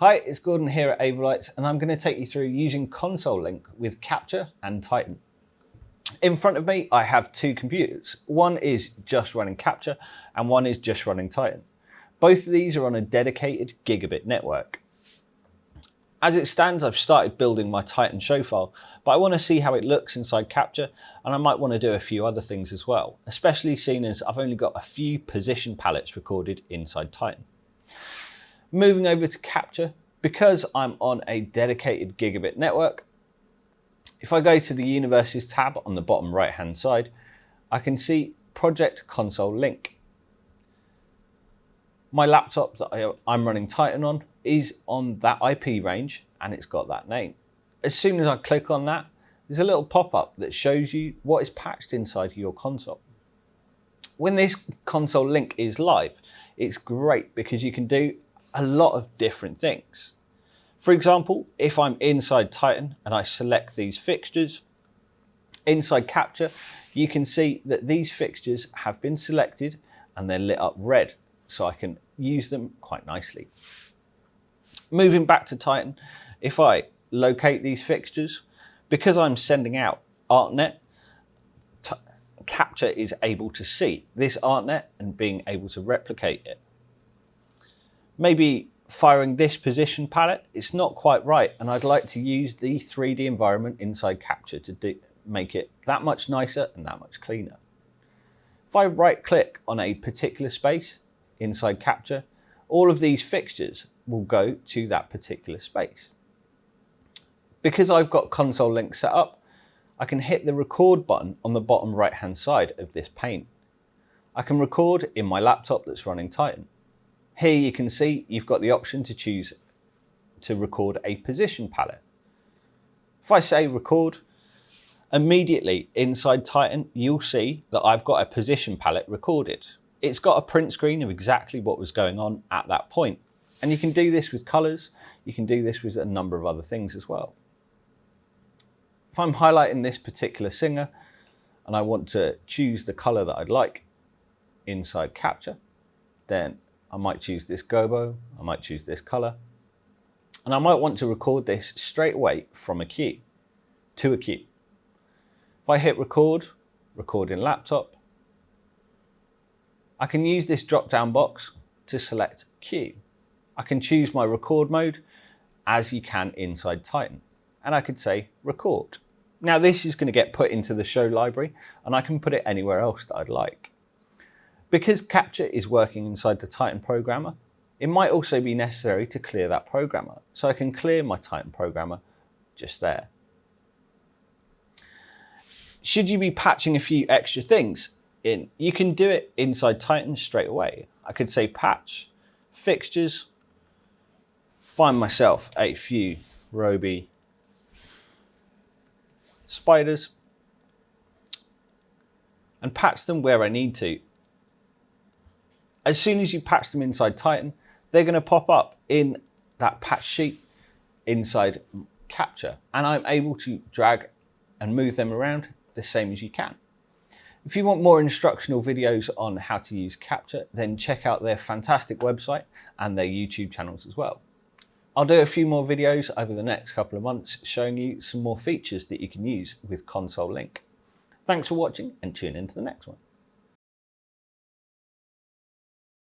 Hi, it's Gordon here at Avolites, and I'm going to take you through using console link with Capture and Titan. In front of me, I have two computers. One is just running Capture and one is just running Titan. Both of these are on a dedicated gigabit network. As it stands, I've started building my Titan show file, but I want to see how it looks inside Capture, and I might want to do a few other things as well, especially seeing as I've only got a few position palettes recorded inside Titan. Moving over to Capture, because I'm on a dedicated gigabit network, if I go to the Universes tab on the bottom right hand side, I can see Project Console Link. My laptop that I'm running Titan on is on that IP range and it's got that name. As soon as I click on that, there's a little pop-up that shows you what is patched inside your console. When this console link is live, it's great because you can do a lot of different things. For example, if I'm inside Titan and I select these fixtures, inside Capture, you can see that these fixtures have been selected and they're lit up red, so I can use them quite nicely. Moving back to Titan, if I locate these fixtures, because I'm sending out ArtNet, Capture is able to see this ArtNet and being able to replicate it. Maybe firing this position palette, it's not quite right, and I'd like to use the 3D environment inside Capture to make it that much nicer and that much cleaner. If I right click on a particular space inside Capture, all of these fixtures will go to that particular space. Because I've got console link set up, I can hit the record button on the bottom right hand side of this pane. I can record in my laptop that's running Titan. Here you can see you've got the option to choose to record a position palette. If I say record, immediately inside Titan you'll see that I've got a position palette recorded. It's got a print screen of exactly what was going on at that point. And you can do this with colors, you can do this with a number of other things as well. If I'm highlighting this particular singer and I want to choose the color that I'd like inside Capture, then I might choose this gobo, I might choose this color, and I might want to record this straight away from a queue to a queue. If I hit record in laptop, I can use this drop down box to select queue. I can choose my record mode as you can inside Titan, and I could say record. Now this is going to get put into the show library and I can put it anywhere else that I'd like. Because Capture is working inside the Titan programmer, it might also be necessary to clear that programmer. So I can clear my Titan programmer just there. Should you be patching a few extra things in, you can do it inside Titan straight away. I could say patch, fixtures, find myself a few Roby spiders and patch them where I need to. As soon as you patch them inside Titan, they're going to pop up in that patch sheet inside Capture, and I'm able to drag and move them around the same as you can. If you want more instructional videos on how to use Capture, then check out their fantastic website and their YouTube channels as well. I'll do a few more videos over the next couple of months showing you some more features that you can use with Console Link. Thanks for watching and tune in to the next one.